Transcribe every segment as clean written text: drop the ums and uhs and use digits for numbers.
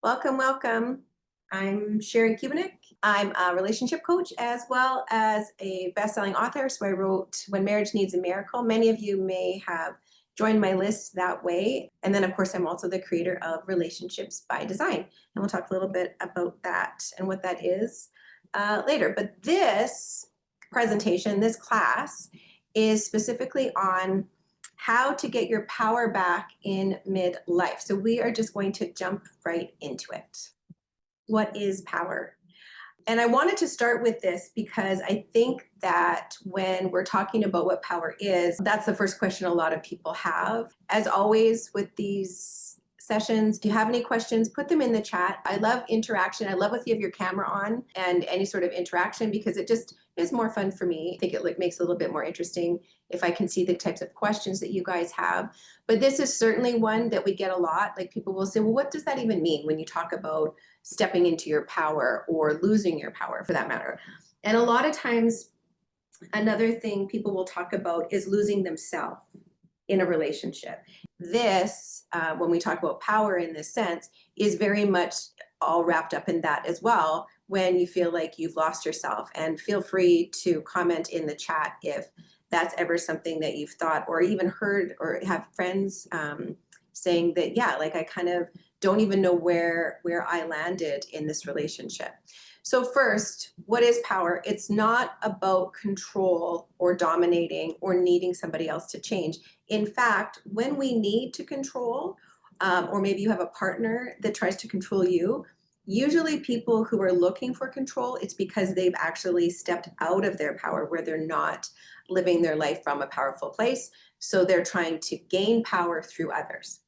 Welcome, welcome. I'm Sherry Kubinick. I'm a relationship coach as well as a best-selling author. So I wrote When Marriage Needs a Miracle. Many of you may have joined my list that way. And then, of course, I'm also the creator of Relationships by Design. And we'll talk a little bit about that and what that is later. But this presentation, this class, is specifically on how to get your power back in midlife. So we are just going to jump right into it. What is power? And I wanted to start with this because I think that when we're talking about what power is, that's the first question a lot of people have. As always with these sessions, if you have any questions, put them in the chat. I love interaction. I love if you have your camera on and any sort of interaction because it just is more fun for me. I think it makes it a little bit more interesting if I can see the types of questions that you guys have. But this is certainly one that we get a lot. Like people will say, well, what does that even mean when you talk about stepping into your power or losing your power for that matter? And a lot of times, another thing people will talk about is losing themselves in a relationship. This, when we talk about power in this sense, is very much all wrapped up in that as well when you feel like you've lost yourself. And feel free to comment in the chat if that's ever something that you've thought or even heard or have friends saying that, yeah, like I kind of don't even know where I landed in this relationship. So first, what is power? It's not about control or dominating or needing somebody else to change. In fact, when we need to control, or maybe you have a partner that tries to control you, usually people who are looking for control, it's because they've actually stepped out of their power where they're not living their life from a powerful place. So they're trying to gain power through others.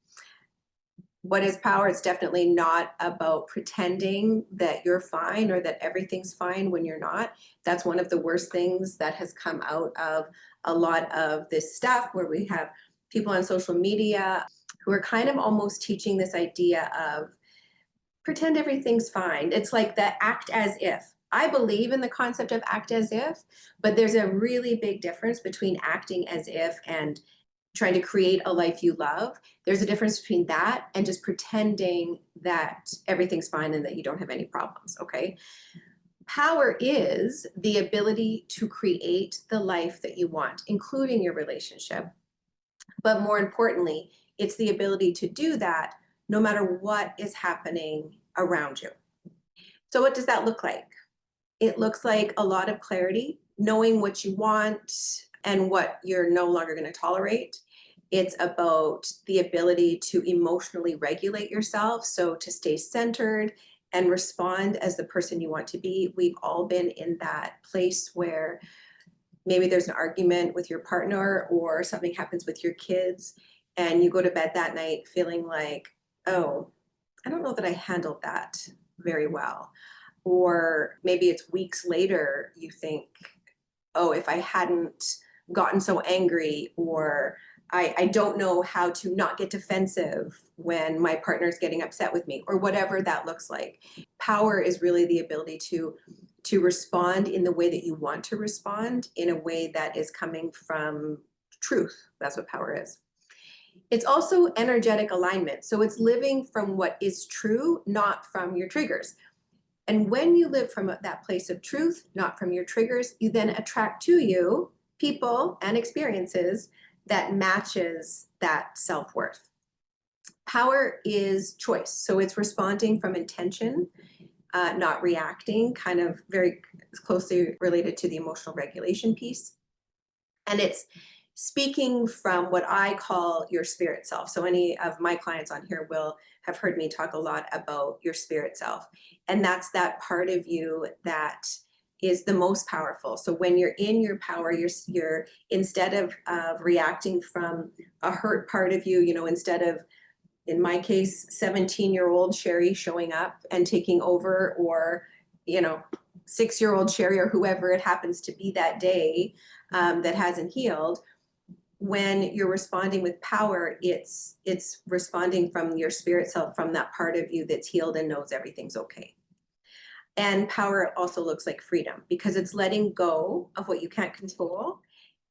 What is power? It's definitely not about pretending that you're fine or that everything's fine when you're not. That's one of the worst things that has come out of a lot of this stuff where we have people on social media who are kind of almost teaching this idea of pretend everything's fine. It's like the act as if. I believe in the concept of act as if, but there's a really big difference between acting as if and trying to create a life you love. There's a difference between that and just pretending that everything's fine and that you don't have any problems, okay? Power is the ability to create the life that you want, including your relationship. But more importantly, it's the ability to do that no matter what is happening around you. So what does that look like? It looks like a lot of clarity, knowing what you want and what you're no longer going to tolerate. It's about the ability to emotionally regulate yourself, so to stay centered and respond as the person you want to be. We've all been in that place where maybe there's an argument with your partner or something happens with your kids and you go to bed that night feeling like, oh, I don't know that I handled that very well. Or maybe it's weeks later, you think, oh, if I hadn't gotten so angry, or I don't know how to not get defensive when my partner's getting upset with me, or whatever that looks like. Power is really the ability to respond in the way that you want to respond, in a way that is coming from truth. That's what power is. It's also energetic alignment. So it's living from what is true, not from your triggers. And when you live from that place of truth, not from your triggers, you then attract to you people and experiences that matches that self-worth. Power is choice. So it's responding from intention, not reacting, kind of very closely related to the emotional regulation piece. And it's speaking from what I call your spirit self. So any of my clients on here will have heard me talk a lot about your spirit self. And that's that part of you that is the most powerful. So when you're in your power, you're instead of reacting from a hurt part of you, instead of, in my case, 17-year-old Sherry showing up and taking over, or 6-year-old Sherry, or whoever it happens to be that day, that hasn't healed. When you're responding with power, it's responding from your spirit self, from that part of you that's healed and knows everything's okay. And power also looks like freedom, because it's letting go of what you can't control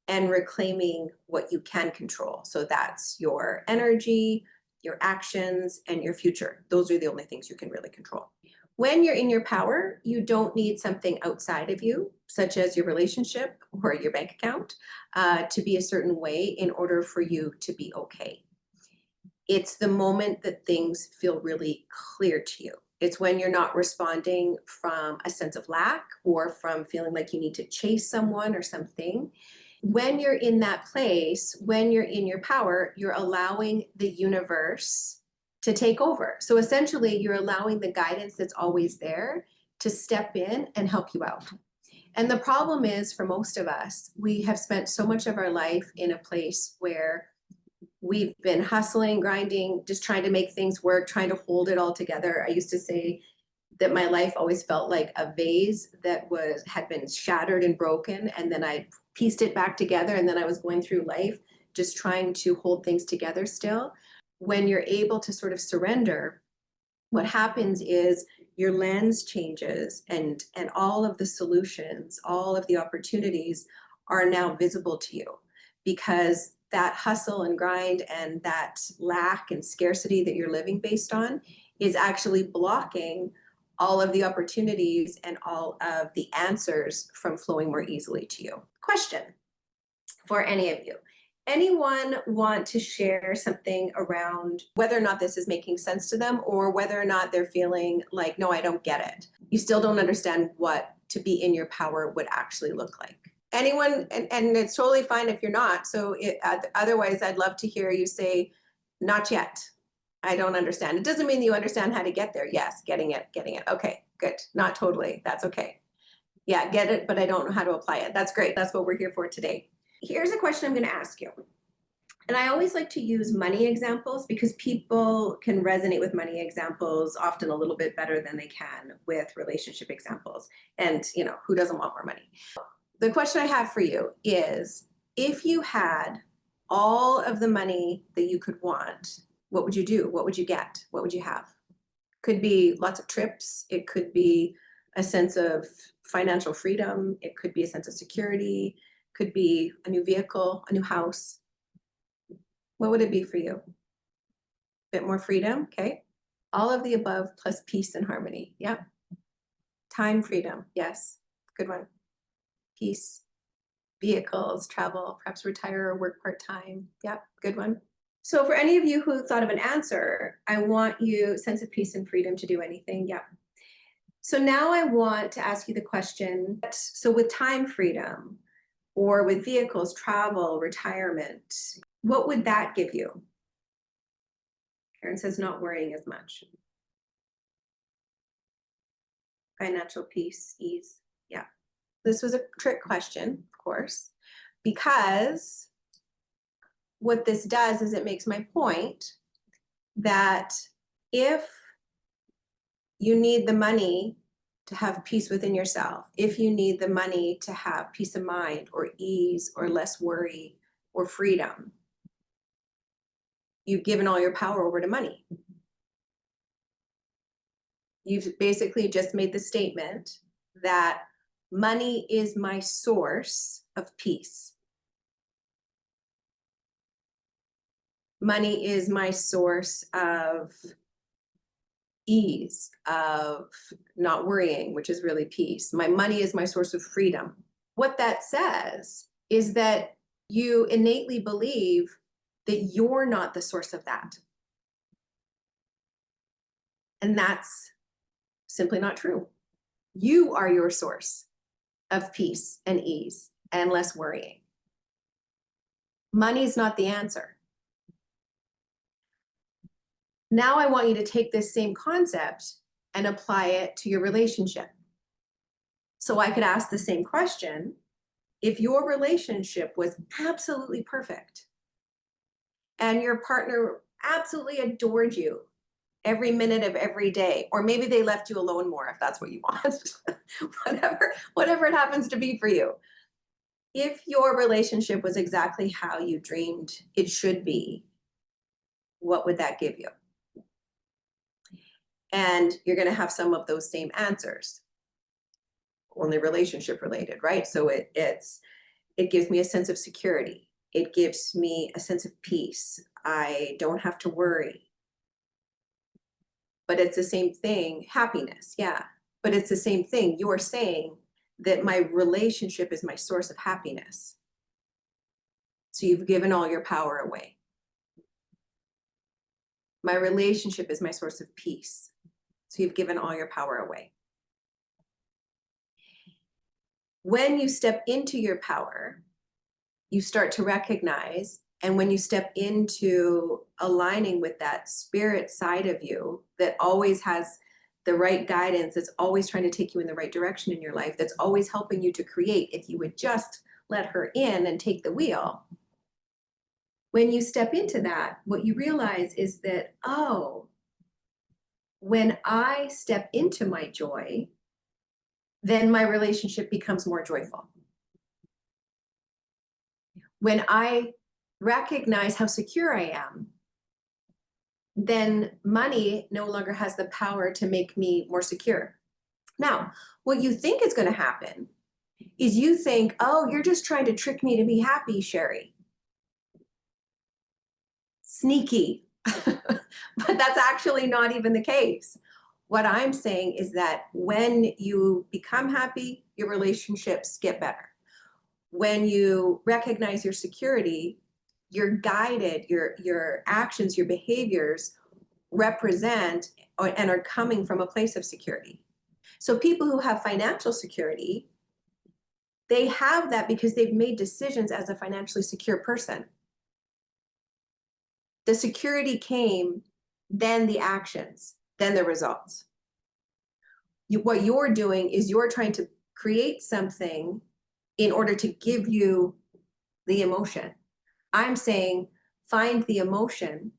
and reclaiming what you can control. So that's your energy, your actions, and your future. Those are the only things you can really control. When you're in your power, you don't need something outside of you, such as your relationship or your bank account, to be a certain way in order for you to be okay. It's the moment that things feel really clear to you. It's when you're not responding from a sense of lack or from feeling like you need to chase someone or something. When you're in that place, when you're in your power, you're allowing the universe to take over. So essentially, you're allowing the guidance that's always there to step in and help you out. And the problem is, for most of us, we have spent so much of our life in a place where we've been hustling, grinding, just trying to make things work, trying to hold it all together. I used to say that my life always felt like a vase that had been shattered and broken, and then I pieced it back together, and then I was going through life just trying to hold things together still. When you're able to sort of surrender, what happens is your lens changes, and all of the solutions, all of the opportunities are now visible to you, because that hustle and grind and that lack and scarcity that you're living based on is actually blocking all of the opportunities and all of the answers from flowing more easily to you. Question for any of you. Anyone want to share something around whether or not this is making sense to them, or whether or not they're feeling like, no, I don't get it. You still don't understand what to be in your power would actually look like. Anyone, and it's totally fine if you're not. So otherwise, I'd love to hear you say, not yet. I don't understand. It doesn't mean you understand how to get there. Yes, getting it. Okay, good. Not totally. That's okay. Yeah, get it, but I don't know how to apply it. That's great. That's what we're here for today. Here's a question I'm going to ask you. And I always like to use money examples because people can resonate with money examples often a little bit better than they can with relationship examples. And, who doesn't want more money? The question I have for you is, if you had all of the money that you could want, what would you do? What would you get? What would you have? Could be lots of trips. It could be a sense of financial freedom. It could be a sense of security. Could be a new vehicle, a new house. What would it be for you? A bit more freedom, okay? All of the above plus peace and harmony, yeah. Time freedom, yes, good one. Peace, vehicles, travel, perhaps retire or work part-time, yeah, good one. So for any of you who thought of an answer, I want you, sense of peace and freedom to do anything, yeah. So now I want to ask you the question, so with time freedom, or with vehicles, travel, retirement, what would that give you? Karen says not worrying as much. Financial peace, ease, yeah. This was a trick question, of course, because what this does is it makes my point that if you need the money to have peace within yourself, if you need the money to have peace of mind or ease or less worry or freedom, you've given all your power over to money. You've basically just made the statement that money is my source of peace. Money is my source of ease, of not worrying, which is really peace. My money is my source of freedom. What that says is that you innately believe that you're not the source of that. And that's simply not true. You are your source of peace and ease and less worrying. Money is not the answer. Now I want you to take this same concept and apply it to your relationship. So I could ask the same question: if your relationship was absolutely perfect and your partner absolutely adored you every minute of every day, or maybe they left you alone more if that's what you want, whatever it happens to be for you. If your relationship was exactly how you dreamed it should be, what would that give you? And you're going to have some of those same answers, only relationship related, right? So it gives me a sense of security. It gives me a sense of peace. I don't have to worry. But it's the same thing, happiness, yeah. But it's the same thing. You're saying that my relationship is my source of happiness. So you've given all your power away. My relationship is my source of peace. So you've given all your power away. When you step into your power, you start to recognize, and when you step into aligning with that spirit side of you that always has the right guidance, that's always trying to take you in the right direction in your life, that's always helping you to create, if you would just let her in and take the wheel. When you step into that, what you realize is that, oh, when I step into my joy, then my relationship becomes more joyful. When I recognize how secure I am, then money no longer has the power to make me more secure. Now, what you think is going to happen is you think, oh, you're just trying to trick me to be happy, Sherry. Sneaky. But that's actually not even the case. What I'm saying is that when you become happy, your relationships get better. When you recognize your security, you're guided, your actions, your behaviors represent and are coming from a place of security. So people who have financial security, they have that because they've made decisions as a financially secure person. The security came, then the actions, then the results. What you're doing is you're trying to create something in order to give you the emotion. I'm saying find the emotion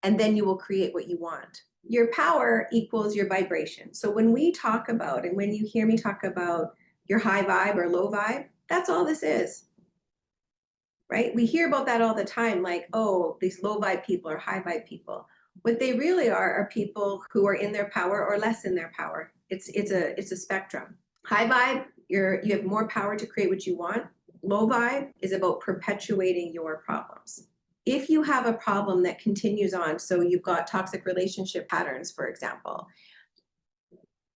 and then you will create what you want. Your power equals your vibration. So when we talk about, and when you hear me talk about your high vibe or low vibe, that's all this is, right? We hear about that all the time, like, oh, these low vibe people or high vibe people. What they really are people who are in their power or less in their power. It's a spectrum. High vibe, you have more power to create what you want. Low vibe is about perpetuating your problems. If you have a problem that continues on, so you've got toxic relationship patterns, for example,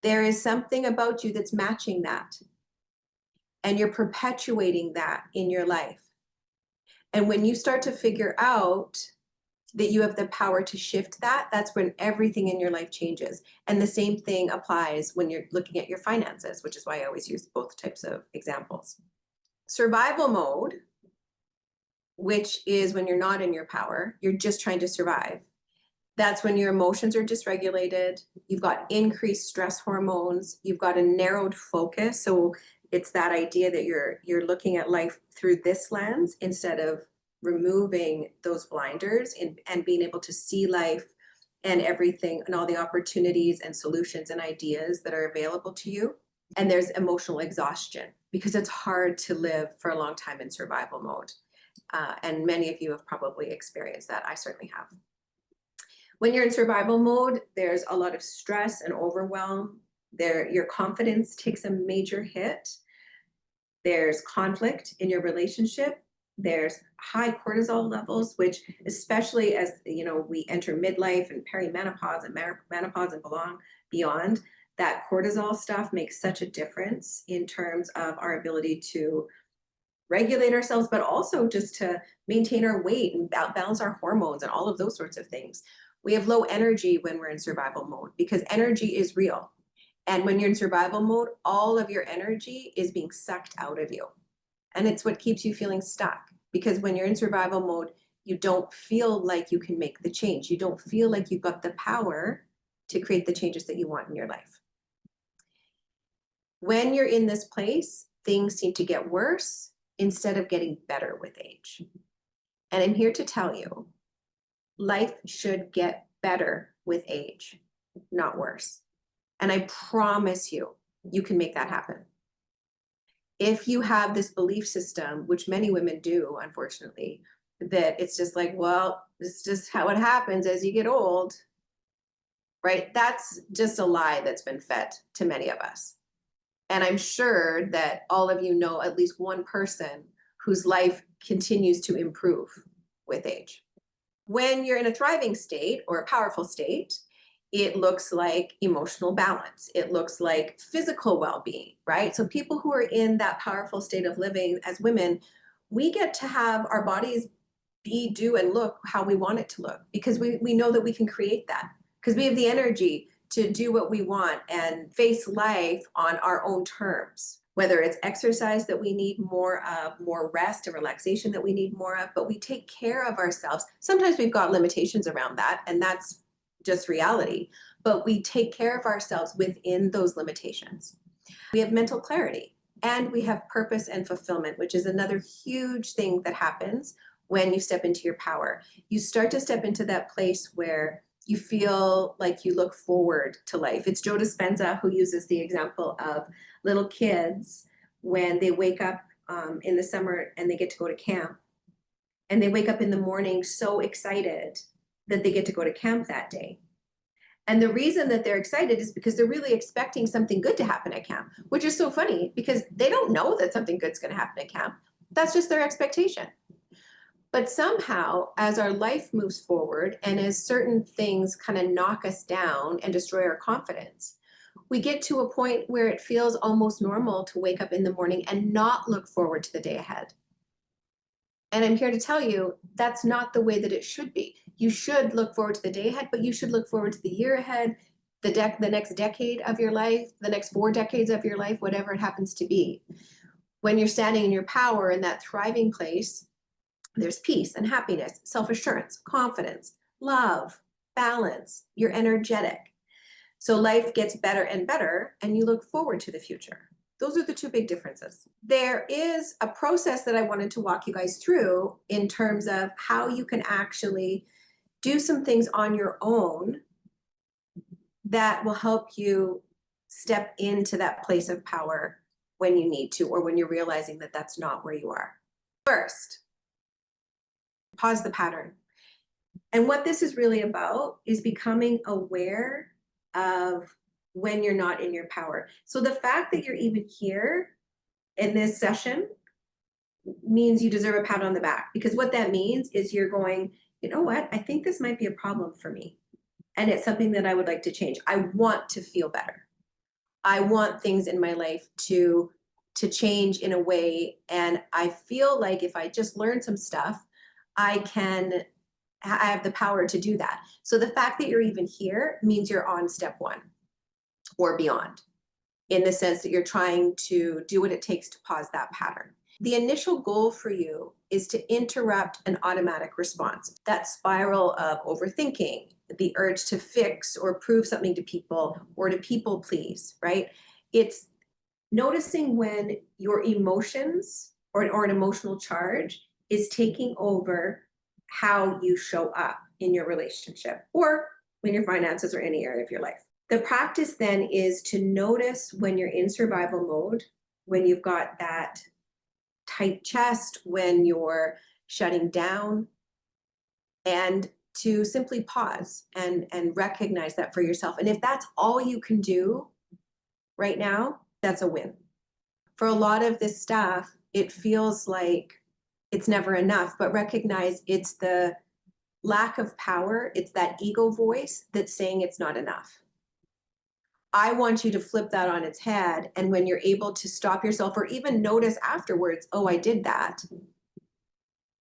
there is something about you that's matching that. And you're perpetuating that in your life. And when you start to figure out that you have the power to shift that, that's when everything in your life changes. And the same thing applies when you're looking at your finances, which is why I always use both types of examples. Survival mode, which is when you're not in your power, you're just trying to survive. That's when your emotions are dysregulated. You've got increased stress hormones. You've got a narrowed focus. So it's that idea that you're looking at life through this lens instead of removing those blinders and being able to see life and everything and all the opportunities and solutions and ideas that are available to you. And there's emotional exhaustion because it's hard to live for a long time in survival mode. And many of you have probably experienced that. I certainly have. When you're in survival mode, there's a lot of stress and overwhelm. Your confidence takes a major hit. There's conflict in your relationship. There's high cortisol levels, which especially as we enter midlife and perimenopause and menopause and beyond, that cortisol stuff makes such a difference in terms of our ability to regulate ourselves, but also just to maintain our weight and balance our hormones and all of those sorts of things. We have low energy when we're in survival mode because energy is real. And when you're in survival mode, all of your energy is being sucked out of you. And it's what keeps you feeling stuck because when you're in survival mode, you don't feel like you can make the change. You don't feel like you've got the power to create the changes that you want in your life. When you're in this place, things seem to get worse instead of getting better with age. And I'm here to tell you, life should get better with age, not worse. And I promise you, you can make that happen. If you have this belief system, which many women do, unfortunately, that it's just like, well, it's just how it happens as you get old, right? That's just a lie that's been fed to many of us. And I'm sure that all of you know at least one person whose life continues to improve with age. When you're in a thriving state or a powerful state, It looks like emotional balance. It looks like physical well-being, right? So people who are in that powerful state of living as women, we get to have our bodies be, do, and look how we want it to look because we know that we can create that because we have the energy to do what we want and face life on our own terms. Whether it's exercise that we need more of, more rest and relaxation that we need more of, but we take care of ourselves. Sometimes we've got limitations around that, and that's just reality, but we take care of ourselves within those limitations. We have mental clarity and we have purpose and fulfillment, which is another huge thing that happens when you step into your power. You start to step into that place where you feel like you look forward to life. It's Joe Dispenza who uses the example of little kids when they wake up in the summer and they get to go to camp. And they wake up in the morning so excited that they get to go to camp that day. And the reason that they're excited is because they're really expecting something good to happen at camp, which is so funny because they don't know that something good's going to happen at camp. That's just their expectation. But somehow, as our life moves forward and as certain things kind of knock us down and destroy our confidence, we get to a point where it feels almost normal to wake up in the morning and not look forward to the day ahead. And I'm here to tell you that's not the way that it should be. You should look forward to the day ahead, but you should look forward to the year ahead, the next decade of your life, the next 4 decades of your life, whatever it happens to be. When you're standing in your power in that thriving place, there's peace and happiness, self-assurance, confidence, love, balance. You're energetic. So life gets better and better, and you look forward to the future. Those are the 2 big differences. There is a process that I wanted to walk you guys through in terms of how you can actually do some things on your own that will help you step into that place of power when you need to, or when you're realizing that that's not where you are. First, pause the pattern. And what this is really about is becoming aware of when you're not in your power. So the fact that you're even here in this session means you deserve a pat on the back, because what that means is you're going, you know what, I think this might be a problem for me. And it's something that I would like to change. I want to feel better. I want things in my life to change in a way. And I feel like if I just learn some stuff, I have the power to do that. So the fact that you're even here means you're on step 1 or beyond, in the sense that you're trying to do what it takes to pause that pattern. The initial goal for you is to interrupt an automatic response, that spiral of overthinking, the urge to fix or prove something to people or to people please, right? It's noticing when your emotions or an emotional charge is taking over how you show up in your relationship or in your finances or any area of your life. The practice then is to notice when you're in survival mode, when you've got that tight chest, when you're shutting down, and to simply pause and recognize that for yourself. And if that's all you can do right now, that's a win. For a lot of this stuff, it feels like it's never enough, but recognize it's the lack of power, it's that ego voice that's saying it's not enough. I want you to flip that on its head. And when you're able to stop yourself or even notice afterwards, oh, I did that.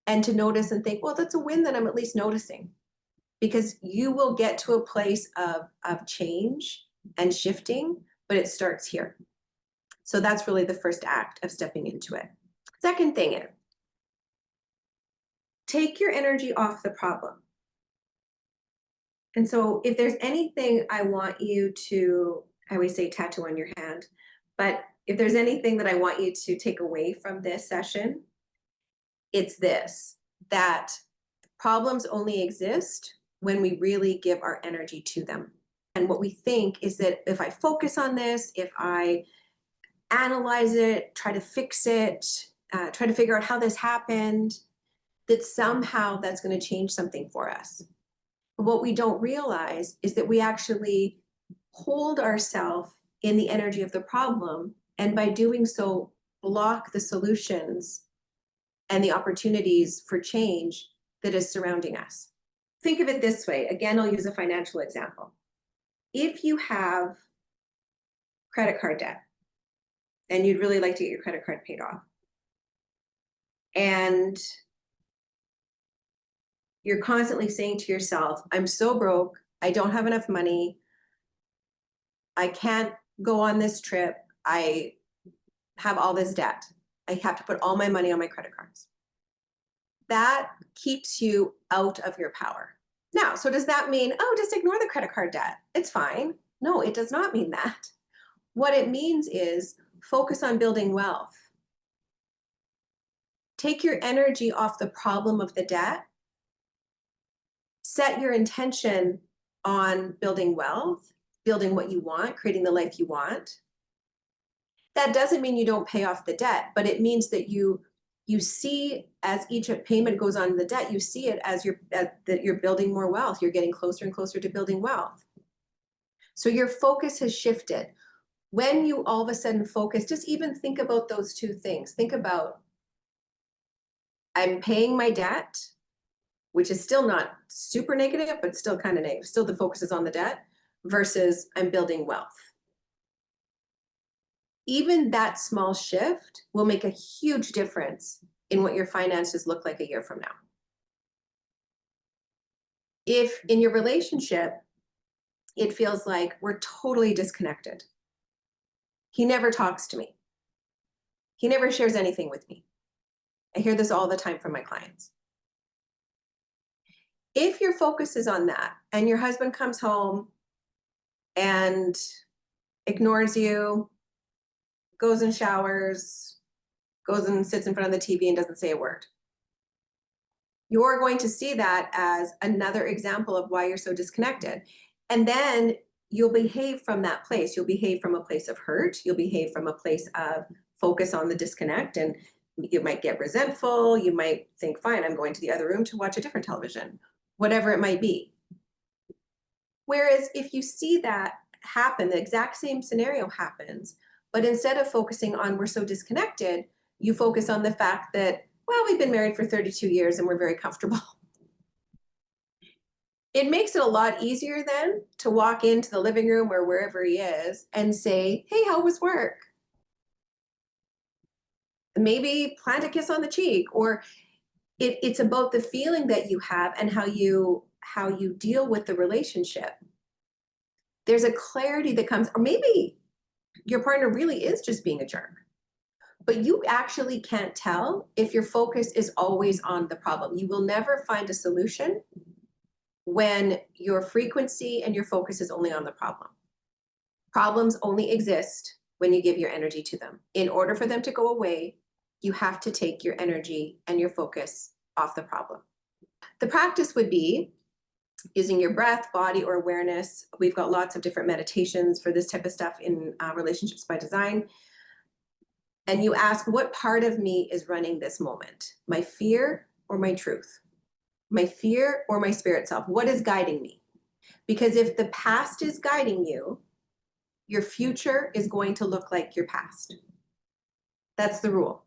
And to notice and think, well, that's a win that I'm at least noticing. Because you will get to a place of change and shifting, but it starts here. So that's really the first act of stepping into it. Second thing is, take your energy off the problem. And so if there's anything I want you to, I always say tattoo on your hand, but if there's anything that I want you to take away from this session, it's this, that problems only exist when we really give our energy to them. And what we think is that if I focus on this, if I analyze it, try to fix it, try to figure out how this happened, that somehow that's going to change something for us. What we don't realize is that we actually hold ourselves in the energy of the problem, and by doing so, block the solutions and the opportunities for change that is surrounding us. Think of it this way. Again, I'll use a financial example. If you have credit card debt and you'd really like to get your credit card paid off, and you're constantly saying to yourself, I'm so broke, I don't have enough money, I can't go on this trip, I have all this debt, I have to put all my money on my credit cards. That keeps you out of your power. Now, so does that mean, oh, just ignore the credit card debt? It's fine. No, it does not mean that. What it means is focus on building wealth. Take your energy off the problem of the debt. Set your intention on building wealth, building what you want, creating the life you want. That doesn't mean you don't pay off the debt, but it means that you see, as each payment goes on in the debt, you see it as that you're building more wealth. You're getting closer and closer to building wealth. So your focus has shifted. When you all of a sudden focus, just even think about those two things. Think about, I'm paying my debt, which is still not super negative, but still kind of negative. Still the focus is on the debt, versus I'm building wealth. Even that small shift will make a huge difference in what your finances look like a year from now. If in your relationship, it feels like we're totally disconnected. He never talks to me. He never shares anything with me. I hear this all the time from my clients. If your focus is on that and your husband comes home and ignores you, goes and showers, goes and sits in front of the TV and doesn't say a word, you're going to see that as another example of why you're so disconnected. And then you'll behave from that place. You'll behave from a place of hurt. You'll behave from a place of focus on the disconnect. And you might get resentful. You might think, fine, I'm going to the other room to watch a different television, whatever it might be. Whereas if you see that happen, the exact same scenario happens, but instead of focusing on we're so disconnected, you focus on the fact that, well, we've been married for 32 years and we're very comfortable. It makes it a lot easier then to walk into the living room or wherever he is and say, hey, how was work? Maybe plant a kiss on the cheek, or it's about the feeling that you have and how you deal with the relationship. There's a clarity that comes, or maybe your partner really is just being a jerk, but you actually can't tell if your focus is always on the problem. You will never find a solution when your frequency and your focus is only on the problem. Problems only exist when you give your energy to them. In order for them to go away, you have to take your energy and your focus off the problem. The practice would be using your breath, body, or awareness. We've got lots of different meditations for this type of stuff in Relationships by Design. And you ask, what part of me is running this moment? My fear or my truth? My fear or my spirit self? What is guiding me? Because if the past is guiding you, your future is going to look like your past. That's the rule.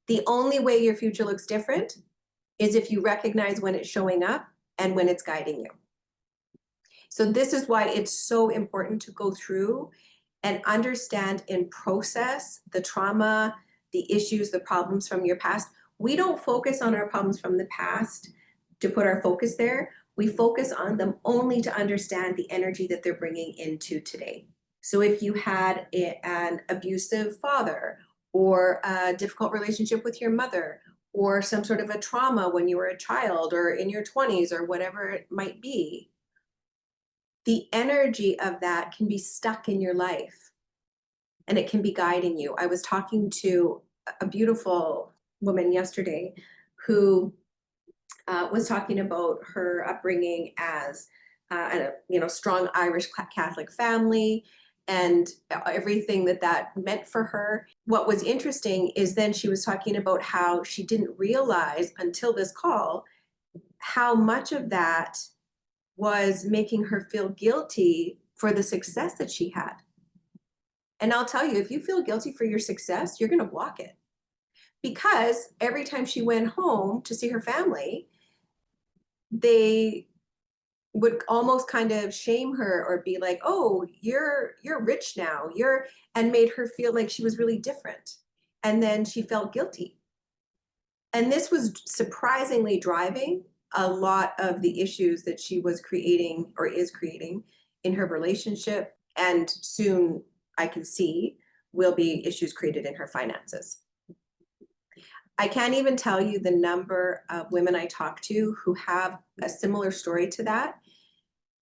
The only way your future looks different is if you recognize when it's showing up and when it's guiding you. So this is why it's so important to go through and understand and process the trauma, the issues, the problems from your past. We don't focus on our problems from the past to put our focus there. We focus on them only to understand the energy that they're bringing into today. So if you had an abusive father, or a difficult relationship with your mother, or some sort of a trauma when you were a child or in your 20s or whatever it might be, the energy of that can be stuck in your life and it can be guiding you. I was talking to a beautiful woman yesterday who was talking about her upbringing as a strong Irish Catholic family and everything that meant for her. What was interesting is then she was talking about how she didn't realize until this call how much of that was making her feel guilty for the success that she had. And I'll tell you, if you feel guilty for your success, you're going to block it. Because every time she went home to see her family, they would almost kind of shame her or be like, oh, you're rich now, and made her feel like she was really different. And then she felt guilty. And this was surprisingly driving a lot of the issues that she was creating or is creating in her relationship. And soon I can see will be issues created in her finances. I can't even tell you the number of women I talk to who have a similar story to that.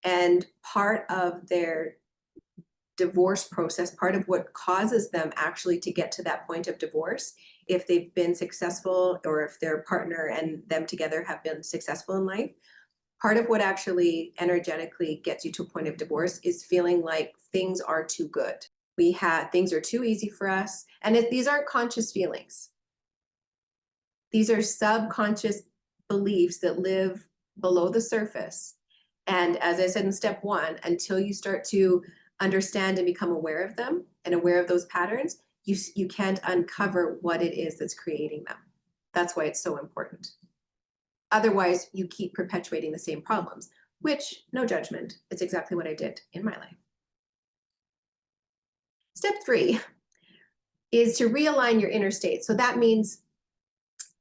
And part of their divorce process, part of what causes them actually to get to that point of divorce, if they've been successful or if their partner and them together have been successful in life, part of what actually energetically gets you to a point of divorce is feeling like things are too good. Things are too easy for us. And these aren't conscious feelings. These are subconscious beliefs that live below the surface. And as I said in step one, until you start to understand and become aware of them and aware of those patterns, you can't uncover what it is that's creating them. That's why it's so important. Otherwise, you keep perpetuating the same problems, which, no judgment, it's exactly what I did in my life. Step three is to realign your inner state. So that means,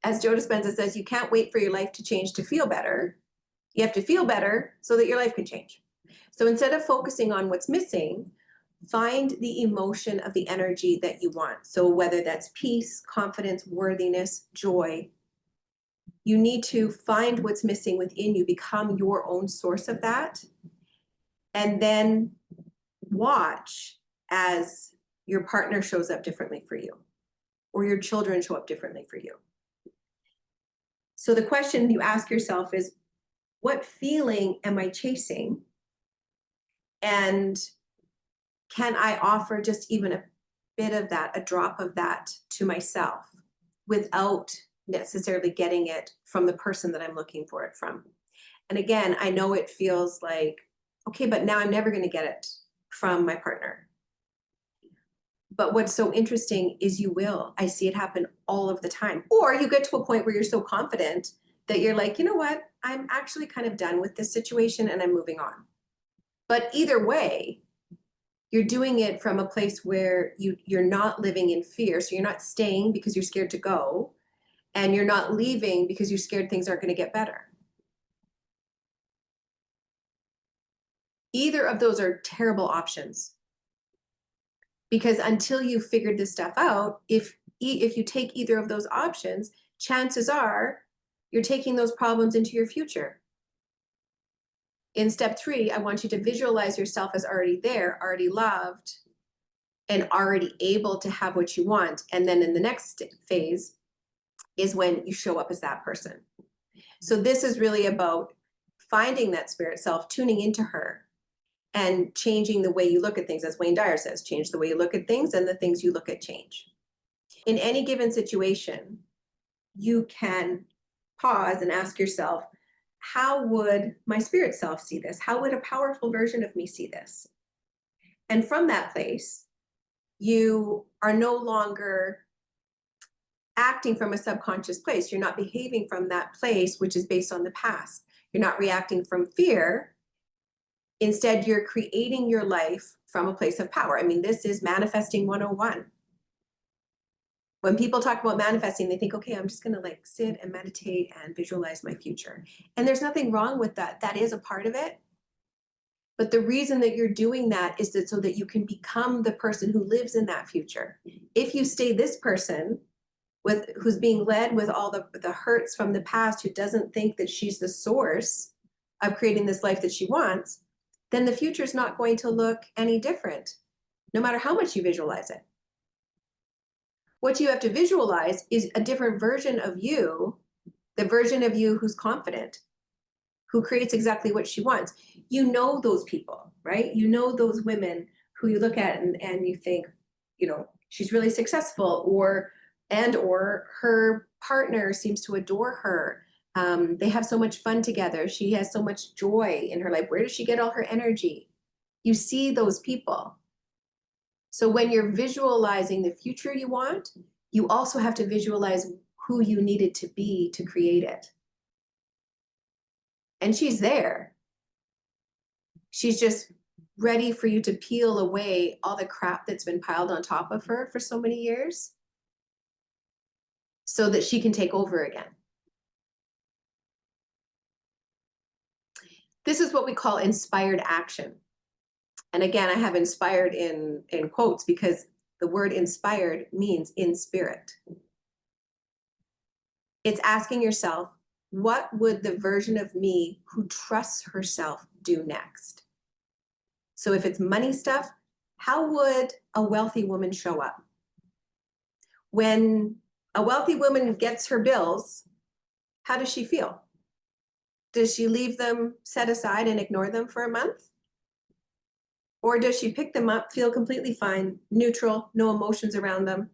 as Joe Dispenza says, you can't wait for your life to change to feel better. You have to feel better so that your life can change. So instead of focusing on what's missing, find the emotion of the energy that you want. So whether that's peace, confidence, worthiness, joy, you need to find what's missing within you, become your own source of that, and then watch as your partner shows up differently for you, or your children show up differently for you. So the question you ask yourself is, what feeling am I chasing? And can I offer just even a bit of that, a drop of that to myself without necessarily getting it from the person that I'm looking for it from? And again, I know it feels like, okay, but now I'm never going to get it from my partner. But what's so interesting is you will. I see it happen all of the time. Or you get to a point where you're so confident that you're like, you know what? I'm actually kind of done with this situation and I'm moving on. But either way, you're doing it from a place where you're not living in fear. So you're not staying because you're scared to go, and you're not leaving because you're scared things aren't going to get better. Either of those are terrible options. Because until you've figured this stuff out, if you take either of those options, chances are you're taking those problems into your future. In step three, I want you to visualize yourself as already there, already loved, and already able to have what you want. And then in the next phase is when you show up as that person. So this is really about finding that spirit self, tuning into her, and changing the way you look at things. As Wayne Dyer says, change the way you look at things, and the things you look at change. In any given situation, you can pause and ask yourself, how would my spirit self see this? How would a powerful version of me see this? And from that place, you are no longer acting from a subconscious place. You're not behaving from that place, which is based on the past. You're not reacting from fear. Instead, you're creating your life from a place of power. I mean, this is manifesting 101. When people talk about manifesting, they think, okay, I'm just going to like sit and meditate and visualize my future. And there's nothing wrong with that. That is a part of it. But the reason that you're doing that is that so that you can become the person who lives in that future. If you stay this person who's being led with all the hurts from the past, who doesn't think that she's the source of creating this life that she wants, then the future is not going to look any different, no matter how much you visualize it. What you have to visualize is a different version of you, the version of you who's confident, who creates exactly what she wants. You know those people, right? You know those women who you look at and you think, you know, she's really successful, or her partner seems to adore her. They have so much fun together. She has so much joy in her life. Where does she get all her energy? You see those people. So when you're visualizing the future you want, you also have to visualize who you needed to be to create it. And she's there. She's just ready for you to peel away all the crap that's been piled on top of her for so many years so that she can take over again. This is what we call inspired action. And again, I have inspired in quotes because the word inspired means in spirit. It's asking yourself, what would the version of me who trusts herself do next? So if it's money stuff, how would a wealthy woman show up? When a wealthy woman gets her bills, how does she feel? Does she leave them set aside and ignore them for a month? Or does she pick them up, feel completely fine, neutral, no emotions around them,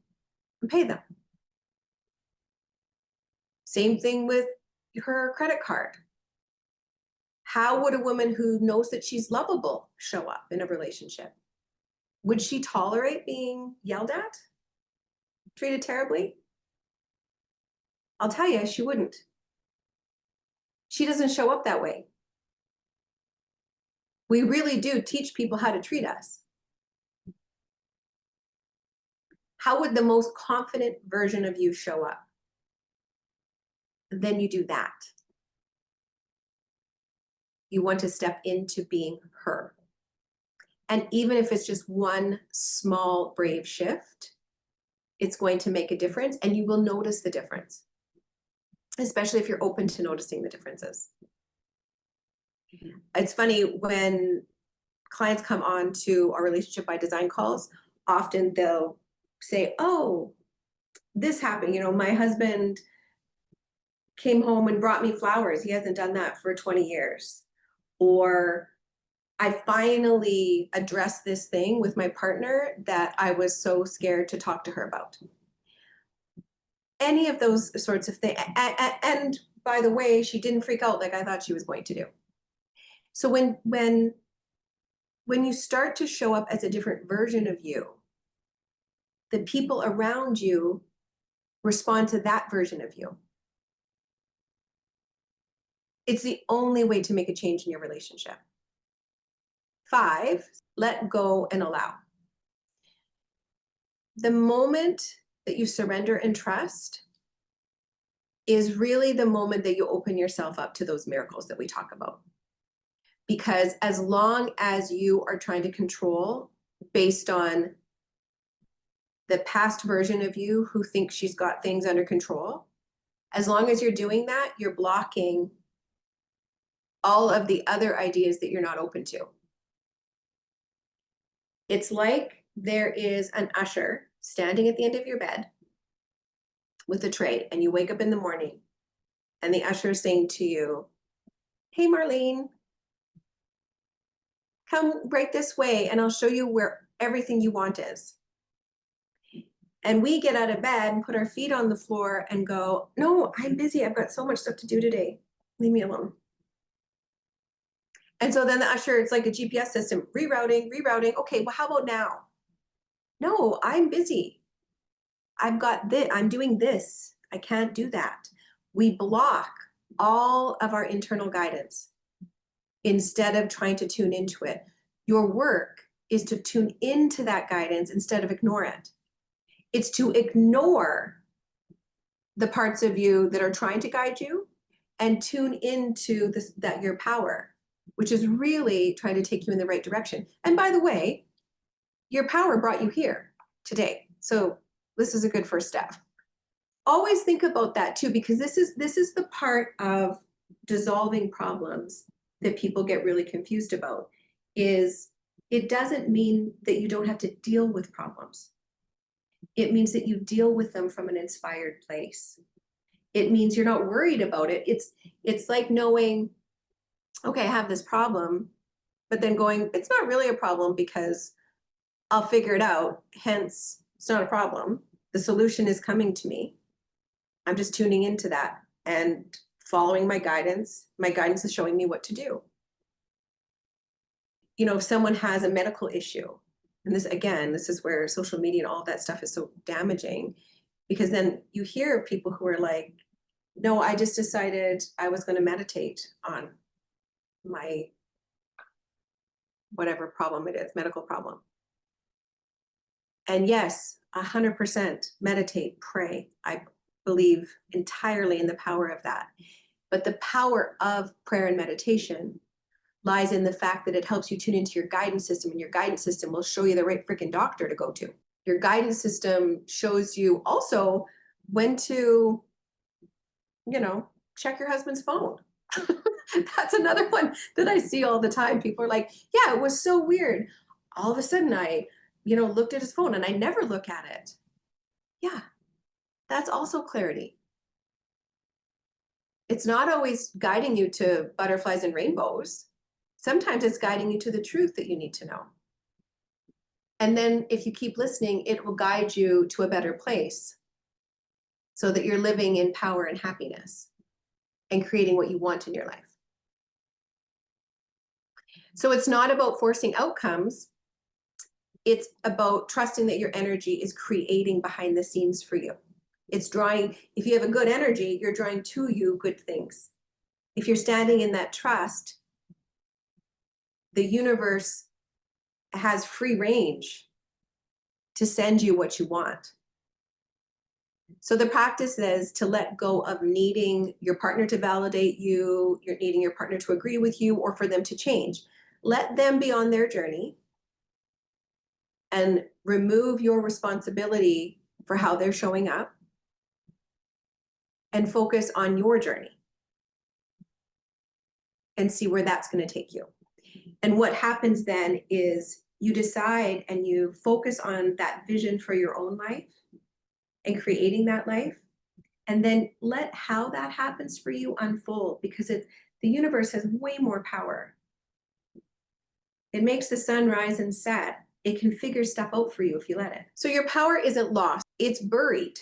and pay them? Same thing with her credit card. How would a woman who knows that she's lovable show up in a relationship? Would she tolerate being yelled at, treated terribly? I'll tell you, she wouldn't. She doesn't show up that way. We really do teach people how to treat us. How would the most confident version of you show up? Then you do that. You want to step into being her. And even if it's just one small, brave shift, it's going to make a difference and you will notice the difference, especially if you're open to noticing the differences. It's funny when clients come on to our relationship by design calls, often they'll say, oh, this happened. You know, my husband came home and brought me flowers. He hasn't done that for 20 years. Or I finally addressed this thing with my partner that I was so scared to talk to her about. Any of those sorts of things. And by the way, she didn't freak out like I thought she was going to do. So when you start to show up as a different version of you, the people around you respond to that version of you. It's the only way to make a change in your relationship. 5, let go and allow. The moment that you surrender and trust is really the moment that you open yourself up to those miracles that we talk about. Because as long as you are trying to control based on the past version of you who thinks she's got things under control, as long as you're doing that, you're blocking all of the other ideas that you're not open to. It's like there is an usher standing at the end of your bed with a tray, and you wake up in the morning and the usher is saying to you, hey, Marlene, come right this way and I'll show you where everything you want is. And we get out of bed and put our feet on the floor and go, no, I'm busy. I've got so much stuff to do today. Leave me alone. And so then the usher, it's like a GPS system, rerouting. Okay, well, how about now? No, I'm busy. I've got this, I'm doing this. I can't do that. We block all of our internal guidance instead of trying to tune into it. Your work is to tune into that guidance instead of ignore it. It's to ignore the parts of you that are trying to guide you and tune into your power, which is really trying to take you in the right direction. And by the way, your power brought you here today. So this is a good first step. Always think about that too, because this is the part of dissolving problems that people get really confused about. Is it doesn't mean that you don't have to deal with problems. It means that you deal with them from an inspired place. It means you're not worried about it. It's like knowing, okay, I have this problem, but then going, it's not really a problem because I'll figure it out. Hence, it's not a problem. The solution is coming to me. I'm just tuning into that and following my guidance. My guidance is showing me what to do. You know, if someone has a medical issue, and this is where social media and all that stuff is so damaging, because then you hear of people who are like, no, I just decided I was going to meditate on my whatever problem it is, medical problem. And yes, 100% meditate, pray. I believe entirely in the power of that. But the power of prayer and meditation lies in the fact that it helps you tune into your guidance system, and your guidance system will show you the right freaking doctor to go to. Your guidance system shows you also when to, check your husband's phone. That's another one that I see all the time. People are like, yeah, it was so weird. All of a sudden I, looked at his phone and I never look at it. Yeah, that's also clarity. It's not always guiding you to butterflies and rainbows. Sometimes it's guiding you to the truth that you need to know. And then if you keep listening, it will guide you to a better place so that you're living in power and happiness and creating what you want in your life. So it's not about forcing outcomes. It's about trusting that your energy is creating behind the scenes for you. It's drawing, if you have a good energy, you're drawing to you good things. If you're standing in that trust, the universe has free range to send you what you want. So the practice is to let go of needing your partner to validate you, you're needing your partner to agree with you, or for them to change. Let them be on their journey and remove your responsibility for how they're showing up and focus on your journey and see where that's going to take you. And what happens then is you decide and you focus on that vision for your own life and creating that life, and then let how that happens for you unfold, because the universe has way more power. It makes the sun rise and set. It can figure stuff out for you if you let it. So your power isn't lost, it's buried.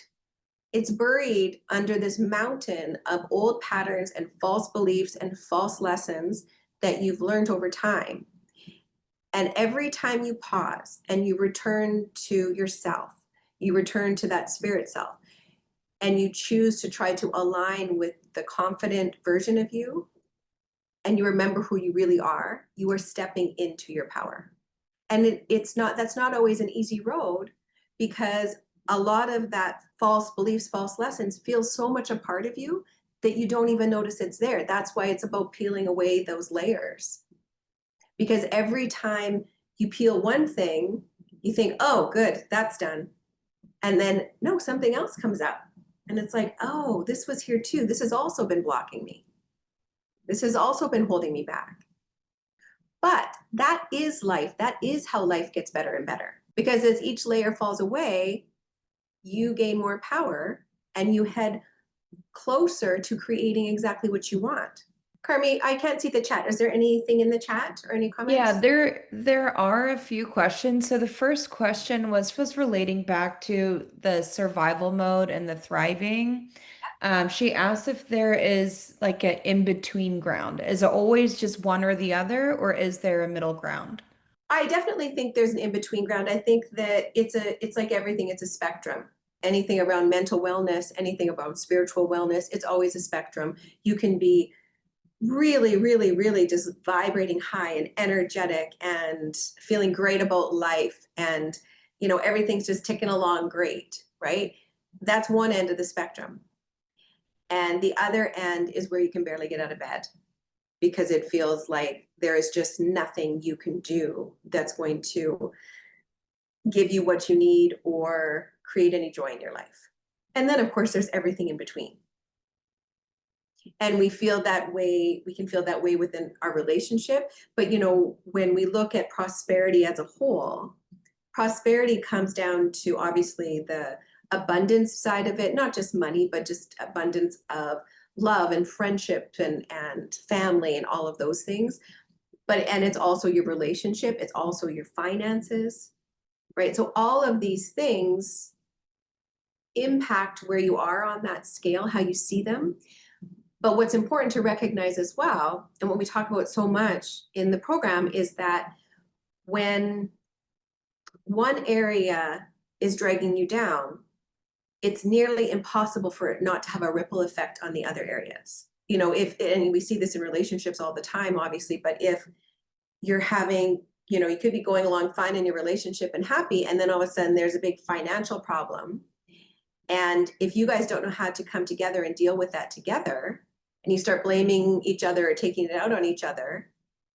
It's buried under this mountain of old patterns and false beliefs and false lessons that you've learned over time. And every time you pause and you return to yourself, you return to that spirit self, and you choose to try to align with the confident version of you, and you remember who you really are, you are stepping into your power. And that's not always an easy road, because a lot of that false beliefs, false lessons feels so much a part of you that you don't even notice it's there. That's why it's about peeling away those layers. Because every time you peel one thing, you think, oh, good, that's done. And then, no, something else comes up. And it's like, oh, this was here too. This has also been blocking me. This has also been holding me back. But that is life. That is how life gets better and better. Because as each layer falls away, you gain more power and you head closer to creating exactly what you want. Carmi, I can't see the chat. Is there anything in the chat or any comments? Yeah, there are a few questions. So the first question was relating back to the survival mode and the thriving. She asked if there is like an in-between ground. Is it always just one or the other, or is there a middle ground? I definitely think there's an in-between ground. I think that it's like everything, it's a spectrum. Anything around mental wellness, anything about spiritual wellness, it's always a spectrum. You can be really, really, really just vibrating high and energetic and feeling great about life, and everything's just ticking along great, right? That's one end of the spectrum. And the other end is where you can barely get out of bed, because it feels like there is just nothing you can do that's going to give you what you need or create any joy in your life. And then, of course, there's everything in between. And we feel that way, we can feel that way within our relationship. But, when we look at prosperity as a whole, prosperity comes down to obviously the abundance side of it, not just money, but just abundance of love and friendship and family and all of those things. And it's also your relationship, it's also your finances, right? So all of these things impact where you are on that scale, how you see them. But what's important to recognize as well, and what we talk about so much in the program, is that when one area is dragging you down, it's nearly impossible for it not to have a ripple effect on the other areas. And we see this in relationships all the time, obviously, but if you're having You could be going along fine in your relationship and happy, and then all of a sudden there's a big financial problem. And if you guys don't know how to come together and deal with that together, and you start blaming each other or taking it out on each other,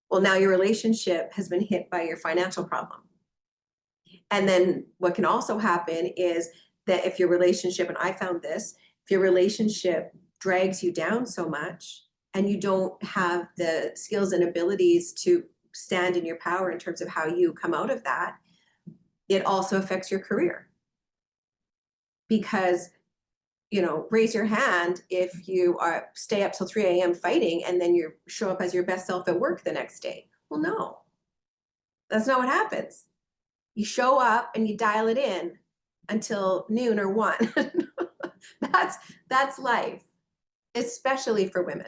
well, now your relationship has been hit by your financial problem. And then what can also happen is that if your relationship, and I found this, if your relationship drags you down so much and you don't have the skills and abilities to stand in your power in terms of how you come out of that, it also affects your career. Because, raise your hand if you are stay up till 3 a.m. fighting and then you show up as your best self at work the next day. Well, no, that's not what happens. You show up and you dial it in until noon or 1. That's life, especially for women.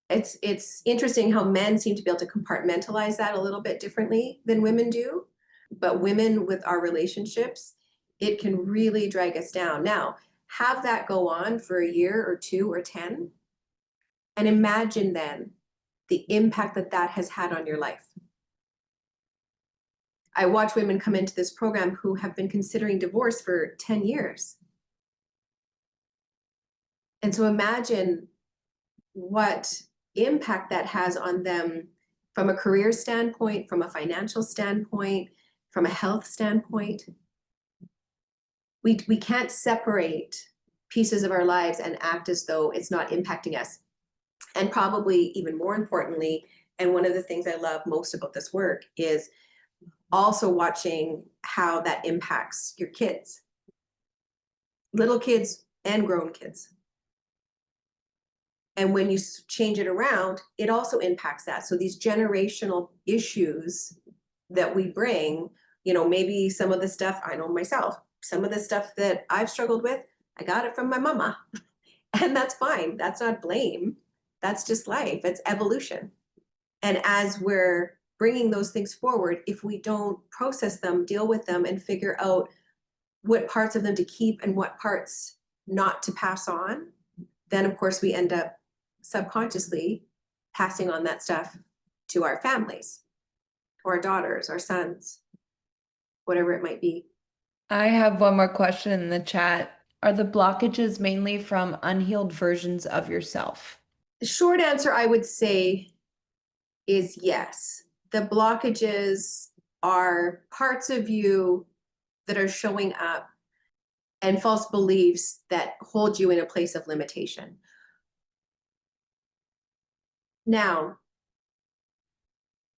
It's interesting how men seem to be able to compartmentalize that a little bit differently than women do. But women with our relationships, it can really drag us down. Now, have that go on for a year or 2 or 10, and imagine then the impact that that has had on your life. I watch women come into this program who have been considering divorce for 10 years. And so imagine what impact that has on them from a career standpoint, from a financial standpoint, from a health standpoint. We can't separate pieces of our lives and act as though it's not impacting us. And probably even more importantly, and one of the things I love most about this work is also watching how that impacts your kids, little kids and grown kids. And when you change it around, it also impacts that. So these generational issues that we bring, maybe some of the stuff, I know myself, some of the stuff that I've struggled with, I got it from my mama. And that's fine. That's not blame. That's just life. It's evolution. And as we're bringing those things forward, if we don't process them, deal with them, and figure out what parts of them to keep and what parts not to pass on, then of course we end up subconsciously passing on that stuff to our families, to our daughters, our sons, whatever it might be. I have one more question in the chat. Are the blockages mainly from unhealed versions of yourself? The short answer I would say is yes. The blockages are parts of you that are showing up and false beliefs that hold you in a place of limitation. Now,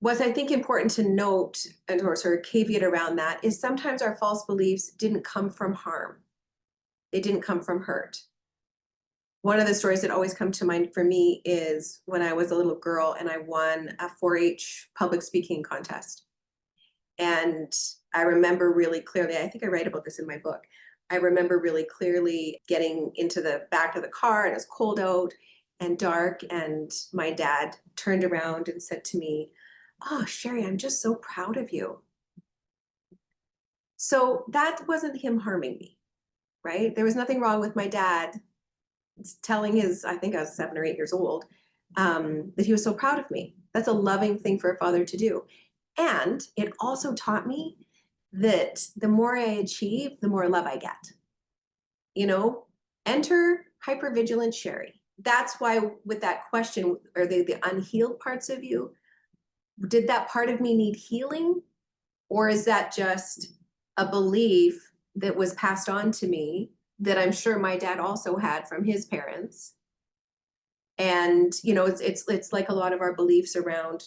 what's I think important to note and or sort of caveat around that is sometimes our false beliefs didn't come from harm. They didn't come from hurt. One of the stories that always come to mind for me is when I was a little girl and I won a 4-H public speaking contest. And I remember really clearly, I think I write about this in my book. I remember really clearly getting into the back of the car and it was cold out and dark. And my dad turned around and said to me, "Oh, Sherry, I'm just so proud of you." So that wasn't him harming me, right? There was nothing wrong with my dad telling I think I was 7 or 8 years old, that he was so proud of me. That's a loving thing for a father to do. And it also taught me that the more I achieve, the more love I get. Enter hypervigilant Sherry. That's why with that question, are they the unhealed parts of you? Did that part of me need healing? Or is that just a belief that was passed on to me that I'm sure my dad also had from his parents? And it's like a lot of our beliefs around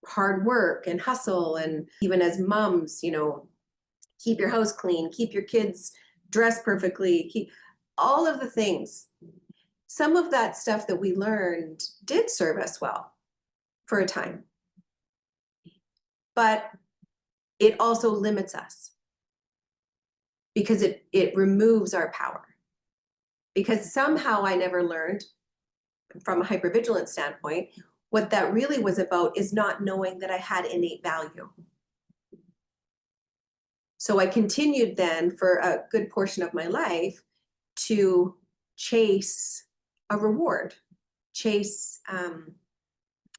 hard work and hustle, and even as moms, keep your house clean, keep your kids dressed perfectly, keep all of the things. Some of that stuff that we learned did serve us well for a time, but it also limits us because it removes our power. Because somehow I never learned, from a hypervigilant standpoint, what that really was about is not knowing that I had innate value. So I continued then for a good portion of my life to chase a reward, chase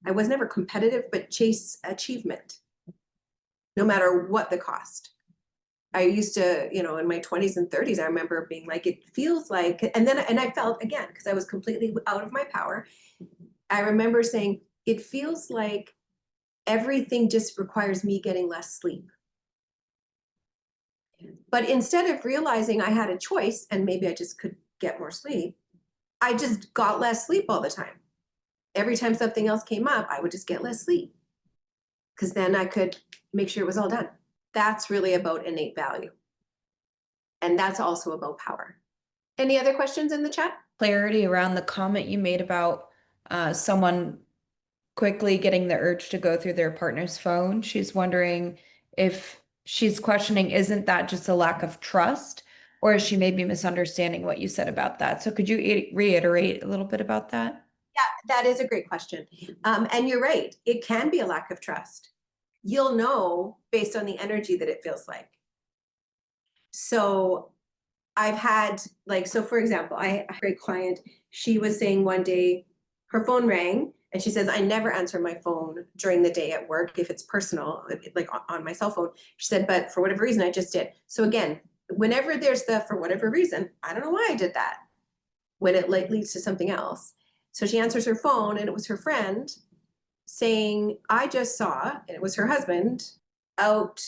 I was never competitive, but chase achievement, no matter what the cost. I used to, you know, in my 20s and 30s, I remember being like, it feels like, and I felt again, because I was completely out of my power. I remember saying, it feels like everything just requires me getting less sleep. But instead of realizing I had a choice and maybe I just could get more sleep, I just got less sleep all the time. Every time something else came up, I would just get less sleep because then I could make sure it was all done. That's really about innate value. And that's also about power. Any other questions in the chat? Clarity around the comment you made about someone quickly getting the urge to go through their partner's phone. She's wondering if she's questioning, isn't that just a lack of trust? Or is she maybe misunderstanding what you said about that? So could you reiterate a little bit about that? Yeah, that is a great question. And you're right, it can be a lack of trust. You'll know based on the energy that it feels like. So I've had like, so for example, I had a great client, she was saying one day her phone rang and she says, I never answer my phone during the day at work if it's personal, like on my cell phone. She said, but for whatever reason, I just did. So again, whenever there's the, for whatever reason, I don't know why I did that, when it like leads to something else. So she answers her phone and it was her friend saying, I just saw, and it was her husband, out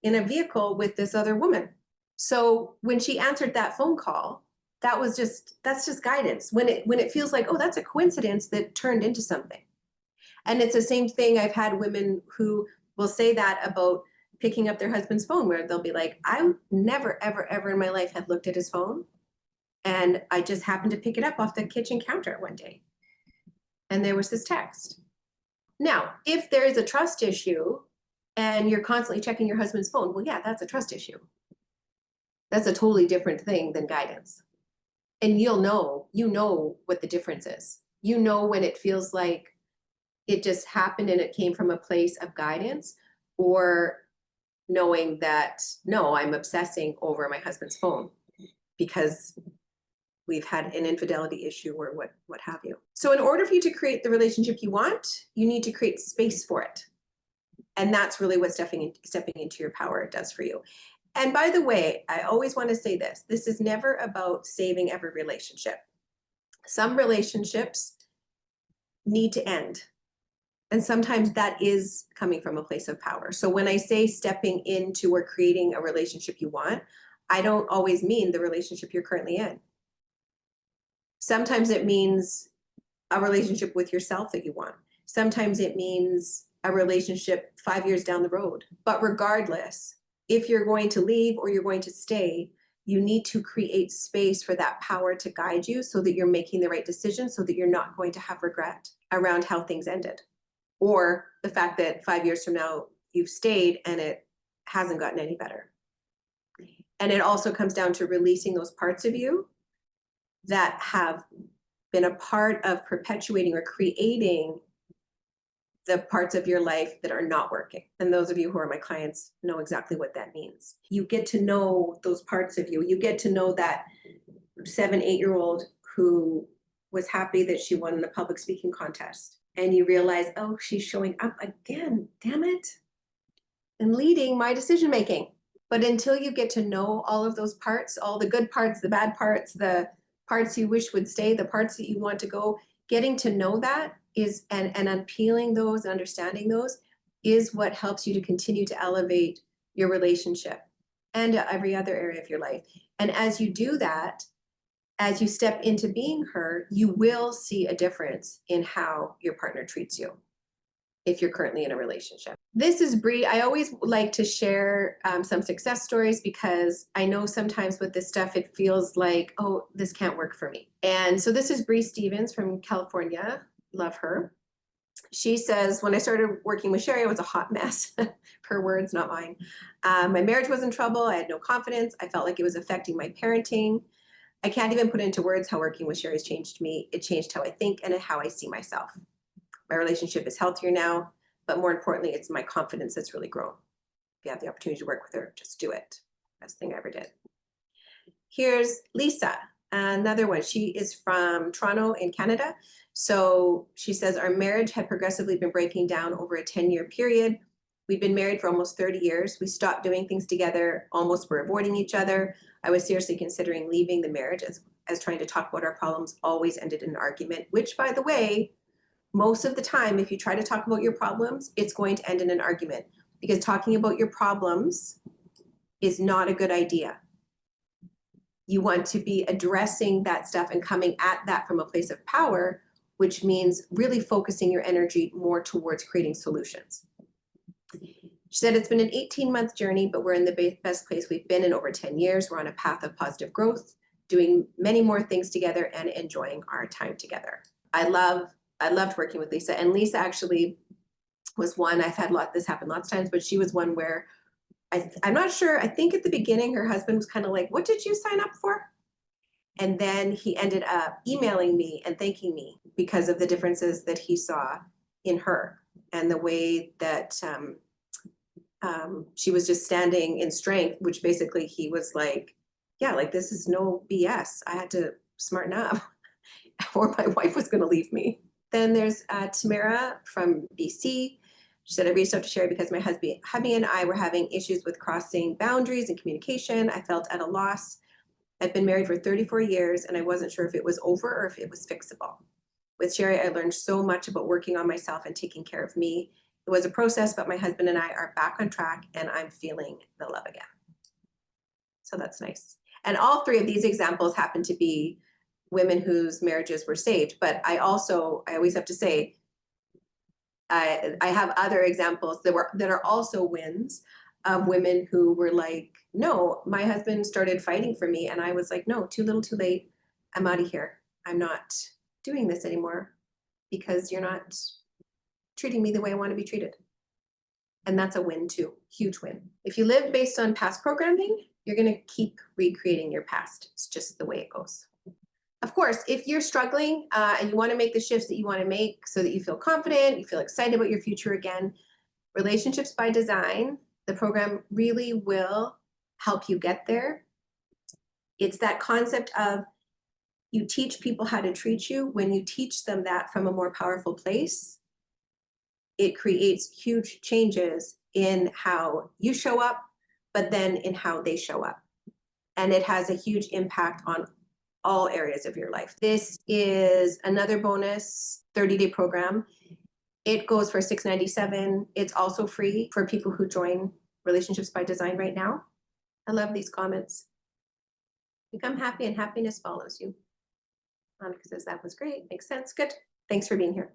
in a vehicle with this other woman. So when she answered that phone call, that's just guidance. When it feels like, oh, that's a coincidence that turned into something. And it's the same thing. I've had women who will say that about picking up their husband's phone, where they'll be like, I never, ever, ever in my life had looked at his phone. And I just happened to pick it up off the kitchen counter one day. And there was this text. Now, if there is a trust issue and you're constantly checking your husband's phone, well, yeah, that's a trust issue. That's a totally different thing than guidance. And you know what the difference is. You know when it feels like it just happened and it came from a place of guidance, or knowing that, no, I'm obsessing over my husband's phone because we've had an infidelity issue or what have you. So in order for you to create the relationship you want, you need to create space for it. And that's really what stepping into your power does for you. And by the way, I always want to say this, this is never about saving every relationship. Some relationships need to end. And sometimes that is coming from a place of power. So when I say stepping into or creating a relationship you want, I don't always mean the relationship you're currently in. Sometimes it means a relationship with yourself that you want. Sometimes it means a relationship 5 years down the road. But regardless, if you're going to leave or you're going to stay, you need to create space for that power to guide you so that you're making the right decision, so that you're not going to have regret around how things ended. Or the fact that 5 years from now, you've stayed and it hasn't gotten any better. And it also comes down to releasing those parts of you that have been a part of perpetuating or creating the parts of your life that are not working. And those of you who are my clients know exactly what that means. You get to know those parts of you. You get to know that 7, 8-year-old who was happy that she won the public speaking contest. And you realize, oh, she's showing up again, damn it, and leading my decision making. But until you get to know all of those parts, all the good parts, the bad parts, the parts you wish would stay, the parts that you want to go, getting to know that is, and unpeeling those, understanding those, is what helps you to continue to elevate your relationship and every other area of your life. And as you do that, as you step into being her, you will see a difference in how your partner treats you if you're currently in a relationship. This is Bree. I always like to share some success stories because I know sometimes with this stuff, it feels like, oh, this can't work for me. And so this is Bree Stevens from California. Love her. She says, when I started working with Sherry, I was a hot mess. Her words, not mine. My marriage was in trouble. I had no confidence. I felt like it was affecting my parenting. I can't even put into words how working with Sherry's changed me. It changed how I think and how I see myself. My relationship is healthier now, but more importantly, it's my confidence that's really grown. If you have the opportunity to work with her, just do it. Best thing I ever did. Here's Lisa. Another one, she is from Toronto in Canada. So she says, our marriage had progressively been breaking down over a 10-year period. We'd been married for almost 30 years. We stopped doing things together, almost were avoiding each other. I was seriously considering leaving the marriage as trying to talk about our problems always ended in an argument, which, by the way, most of the time, if you try to talk about your problems, it's going to end in an argument, because talking about your problems is not a good idea. You want to be addressing that stuff and coming at that from a place of power, which means really focusing your energy more towards creating solutions. She said, it's been an 18-month journey, but we're in the best place we've been in over 10 years. We're on a path of positive growth, doing many more things together and enjoying our time together. I loved working with Lisa, and Lisa actually was one, I've had this happen lots of times, but she was one where I'm not sure, I think at the beginning her husband was kind of like, what did you sign up for? And then he ended up emailing me and thanking me because of the differences that he saw in her and the way that she was just standing in strength, which basically he was like, yeah, like this is no BS. I had to smarten up or my wife was going to leave me. Then there's Tamara from BC. She said, I reached out to Sherry because my hubby and I were having issues with crossing boundaries and communication. I felt at a loss. I'd been married for 34 years and I wasn't sure if it was over or if it was fixable. With Sherry, I learned so much about working on myself and taking care of me. It was a process, but my husband and I are back on track and I'm feeling the love again. So that's nice. And all three of these examples happen to be women whose marriages were saved. But I always have to say, I have other examples that are also wins of women who were like, no, my husband started fighting for me. And I was like, no, too little, too late. I'm out of here. I'm not doing this anymore because you're not treating me the way I want to be treated. And that's a win too, huge win. If you live based on past programming, you're going to keep recreating your past. It's just the way it goes. Of course, if you're struggling and you want to make the shifts that you want to make so that you feel confident, you feel excited about your future again, Relationships by Design, the program really will help you get there. It's that concept of you teach people how to treat you. When you teach them that from a more powerful place, it creates huge changes in how you show up, but then in how they show up. And it has a huge impact on all areas of your life. This is another bonus 30-day program. It goes for $697. It's also free for people who join Relationships by Design right now. I love these comments. Become happy and happiness follows you. Monica says that was great. Makes sense. Good. Thanks for being here.